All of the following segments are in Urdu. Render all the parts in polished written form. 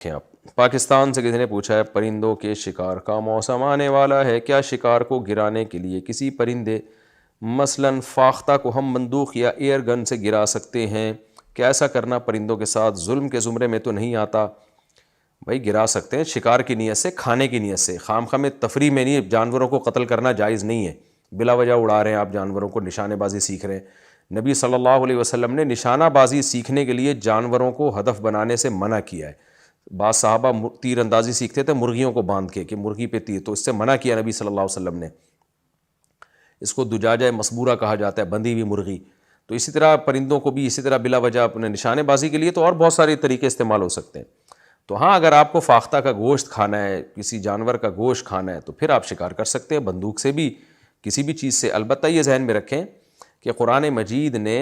دیکھیں آپ، پاکستان سے کسی نے پوچھا ہے پرندوں کے شکار کا موسم آنے والا ہے، کیا شکار کو گرانے کے لیے کسی پرندے مثلاً فاختہ کو ہم بندوق یا ایئر گن سے گرا سکتے ہیں؟ کیا ایسا کرنا پرندوں کے ساتھ ظلم کے زمرے میں تو نہیں آتا؟ بھائی گرا سکتے ہیں شکار کی نیت سے، کھانے کی نیت سے، خام خواہ میں تفریح میں نہیں، جانوروں کو قتل کرنا جائز نہیں ہے، بلا وجہ اڑا رہے ہیں آپ جانوروں کو، نشانے بازی سیکھ رہے ہیں۔ نبی صلی اللہ علیہ وسلم نے نشانہ بازی سیکھنے کے لیے جانوروں کو ہدف بنانے سے منع کیا ہے۔ بعض صحابہ تیر اندازی سیکھتے تھے مرغیوں کو باندھ کے کہ مرغی پہ تیر، تو اس سے منع کیا نبی صلی اللہ علیہ وسلم نے۔ اس کو دجاجہ مسبورہ کہا جاتا ہے، بندھی ہوئی مرغی۔ تو اسی طرح پرندوں کو بھی اسی طرح بلا وجہ اپنے نشانے بازی کے لیے تو اور بہت سارے طریقے استعمال ہو سکتے ہیں۔ تو ہاں، اگر آپ کو فاختہ کا گوشت کھانا ہے، کسی جانور کا گوشت کھانا ہے، تو پھر آپ شکار کر سکتے ہیں بندوق سے بھی، کسی بھی چیز سے۔ البتہ یہ ذہن میں رکھیں کہ قرآن مجید نے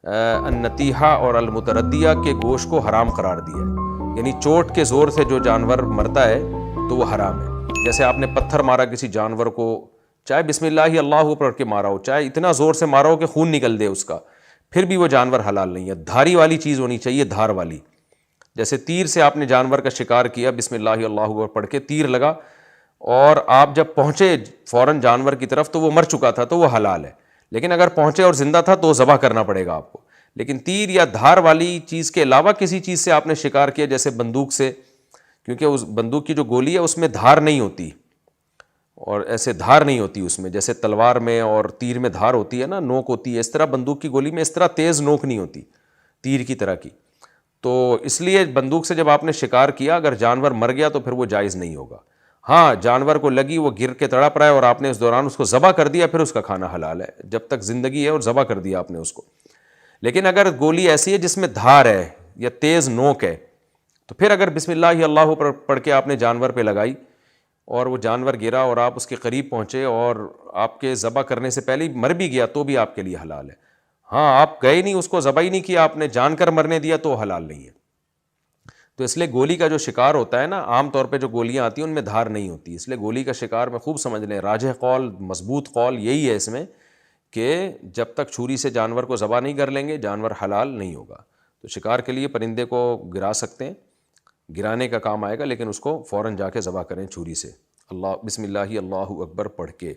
النتیحہ اور المتردیہ کے گوشت کو حرام قرار دیا ہے، یعنی چوٹ کے زور سے جو جانور مرتا ہے تو وہ حرام ہے۔ جیسے آپ نے پتھر مارا کسی جانور کو، چاہے بسم اللہ اللہ پڑھ کے مارا ہو، چاہے اتنا زور سے مارا ہو کہ خون نکل دے اس کا، پھر بھی وہ جانور حلال نہیں ہے۔ دھاری والی چیز ہونی چاہیے، دھار والی۔ جیسے تیر سے آپ نے جانور کا شکار کیا، بسم اللہ اللہ پڑھ کے تیر لگا، اور آپ جب پہنچے فوراً جانور کی طرف تو وہ مر چکا تھا تو وہ حلال ہے، لیکن اگر پہنچے اور زندہ تھا تو ذبح کرنا پڑے گا آپ کو۔ لیکن تیر یا دھار والی چیز کے علاوہ کسی چیز سے آپ نے شکار کیا، جیسے بندوق سے، کیونکہ اس بندوق کی جو گولی ہے اس میں دھار نہیں ہوتی، اور ایسے دھار نہیں ہوتی اس میں، جیسے تلوار میں اور تیر میں دھار ہوتی ہے نا، نوک ہوتی ہے، اس طرح بندوق کی گولی میں اس طرح تیز نوک نہیں ہوتی تیر کی طرح کی۔ تو اس لیے بندوق سے جب آپ نے شکار کیا، اگر جانور مر گیا تو پھر وہ جائز نہیں ہوگا۔ ہاں، جانور کو لگی، وہ گر کے تڑپ رہا ہے اور آپ نے اس دوران اس کو ذبح کر دیا، پھر اس کا کھانا حلال ہے جب تک زندگی ہے، اور ذبح کر دیا آپ نے اس کو۔ لیکن اگر گولی ایسی ہے جس میں دھار ہے یا تیز نوک ہے، تو پھر اگر بسم اللہ اللہ پڑھ کے آپ نے جانور پہ لگائی اور وہ جانور گرا اور آپ اس کے قریب پہنچے اور آپ کے ذبح کرنے سے پہلے مر بھی گیا تو بھی آپ کے لیے حلال ہے۔ ہاں، آپ گئے نہیں، اس کو ذبح ہی نہیں کیا، آپ نے جان کر مرنے دیا تو حلال نہیں ہے۔ تو اس لیے گولی کا جو شکار ہوتا ہے نا، عام طور پہ جو گولیاں آتی ہیں ان میں دھار نہیں ہوتی، اس لیے گولی کا شکار میں خوب سمجھ لیں، راجح قول، مضبوط قول یہی ہے اس میں کہ جب تک چھری سے جانور کو ذبح نہیں کر لیں گے جانور حلال نہیں ہوگا۔ تو شکار کے لیے پرندے کو گرا سکتے ہیں، گرانے کا کام آئے گا، لیکن اس کو فوراً جا کے ذبح کریں چھری سے، اللہ بسم اللہ اللہ اکبر پڑھ کے۔